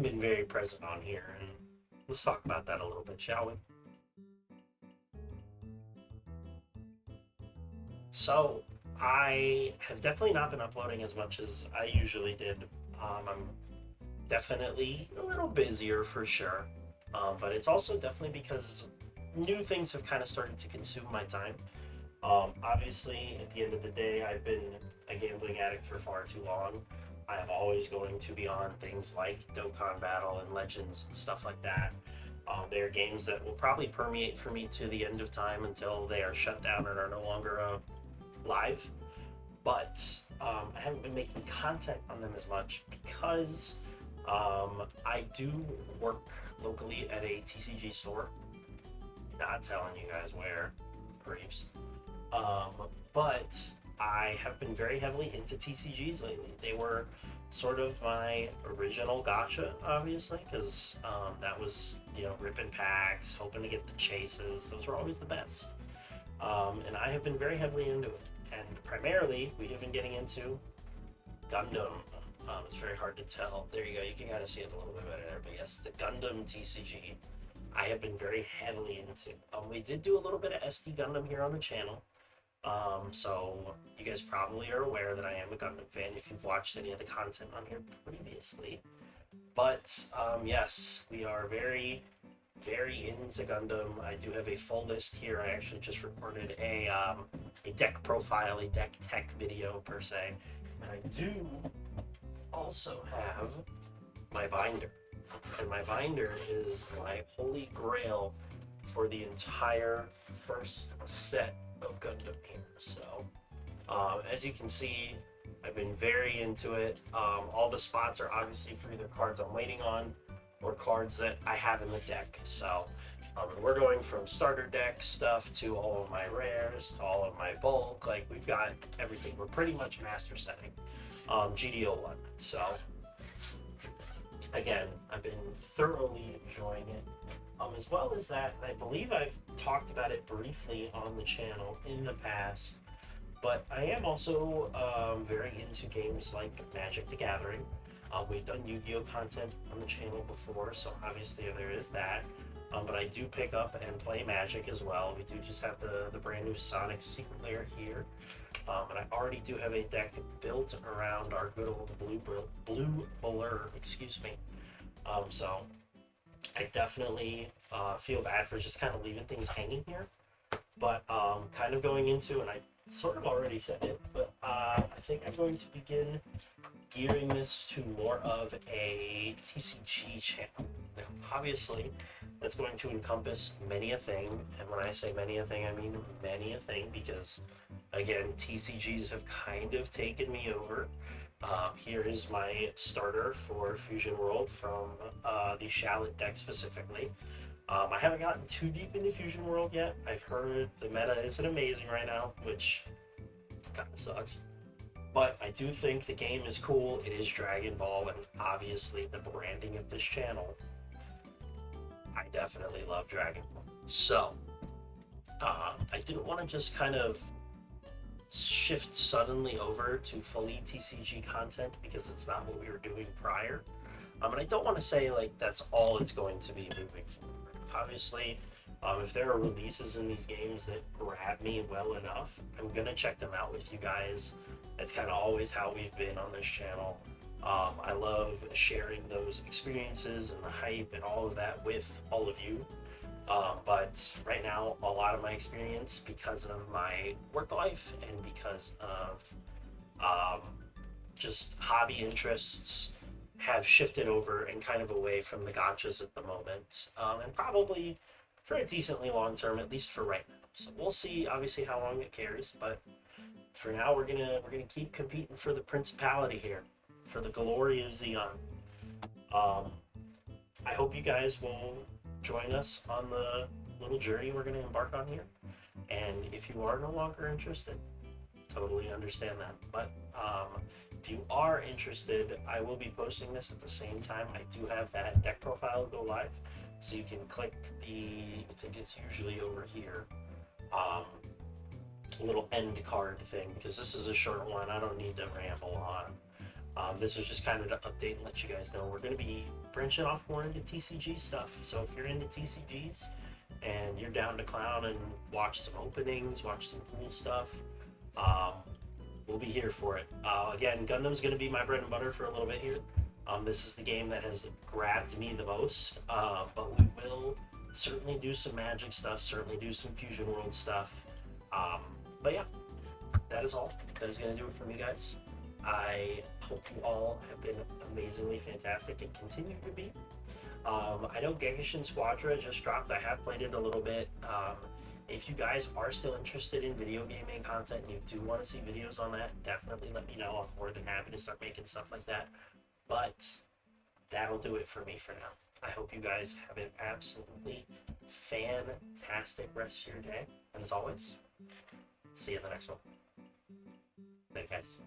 been very present on here, and let's talk about that a little bit, shall we? So, I have definitely not been uploading as much as I usually did. I'm definitely a little busier for sure, but it's also definitely because new things have kind of started to consume my time. Obviously, at the end of the day, I've been a gambling addict for far too long. I am always going to be on things like Dokkan Battle and Legends and stuff like that. They are games that will probably permeate for me to the end of time until they are shut down and are no longer live. But I haven't been making content on them as much because I do work locally at a TCG store. Not telling you guys where, creeps. Um, but I have been very heavily into TCGs lately. They were sort of my original gotcha, obviously, because that was, ripping packs, hoping to get the chases. Those were always the best. And I have been very heavily into it. And primarily, we have been getting into Gundam. It's very hard to tell. There you go. You can kind of see it a little bit better there. But yes, the Gundam TCG. I have been very heavily into. We did do a little bit of SD Gundam here on the channel. So you guys probably are aware that I am a Gundam fan if you've watched any of the content on here previously. But yes, we are very, very into Gundam. I do have a full list here. I actually just recorded a deck profile, a deck tech video per se. And I do also have my binder. And my binder is my holy grail for the entire first set of Gundam here. So, as you can see, I've been very into it. All the spots are obviously for either cards I'm waiting on or cards that I have in the deck. So, we're going from starter deck stuff to all of my rares, to all of my bulk. Like, we've got everything. We're pretty much master setting GDO1. So, again, I've been thoroughly enjoying it. As well as that, I believe I've talked about it briefly on the channel in the past, but I am also very into games like Magic the Gathering. We've done Yu-Gi-Oh content on the channel before, so obviously there is that. But I do pick up and play Magic as well. We do just have the brand new Sonic Secret Lair here. And I already do have a deck built around our good old blue blur, excuse me. So I definitely feel bad for just kind of leaving things hanging here, but kind of going into, and I sort of already said it, but I think I'm going to begin gearing this to more of a TCG channel. Now, obviously, that's going to encompass many a thing, and when I say many a thing, I mean many a thing, because, again, TCGs have kind of taken me over. Here is my starter for Fusion World from the Shallot deck specifically. I haven't gotten too deep into Fusion World yet. I've heard the meta isn't amazing right now, which kind of sucks. But I do think the game is cool. It is Dragon Ball, and obviously the branding of this channel. I definitely love Dragon Ball. So, I didn't want to just kind of shift suddenly over to fully TCG content because it's not what we were doing prior. And I don't want to say like that's all it's going to be moving forward. Obviously, if there are releases in these games that grab me well enough, I'm gonna check them out with you guys. That's kind of always how we've been on this channel. I love sharing those experiences and the hype and all of that with all of you. But right now, a lot of my experience, because of my work life and because of just hobby interests, have shifted over and kind of away from the gotchas at the moment, and probably for a decently long term, at least for right now. So we'll see, obviously, how long it carries. But for now, we're gonna keep competing for the principality here, for the glory of Xeon. I hope you guys will join us on the little journey we're going to embark on here. And if you are no longer interested, totally understand that. But if you are interested, I will be posting this at the same time. I do have that deck profile go live, so you can click I think it's usually over here, little end card thing, because this is a short one. I don't need to ramble on. This was just kind of to update and let you guys know we're going to be branching off more into TCG stuff. So if you're into TCGs and you're down to clown and watch some openings, watch some cool stuff, we'll be here for it. Again, Gundam's going to be my bread and butter for a little bit here. This is the game that has grabbed me the most, but we will certainly do some Magic stuff, certainly do some Fusion World stuff. But yeah, that is all. That is going to do it for me, guys. I hope you all have been amazingly fantastic and continue to be. I know Gegishin Squadra just dropped. I have played it a little bit. If you guys are still interested in video gaming content and you do want to see videos on that, definitely let me know. I'm more than happy to start making stuff like that. But that'll do it for me for now. I hope you guys have an absolutely fantastic rest of your day. And as always, see you in the next one. Thank you guys.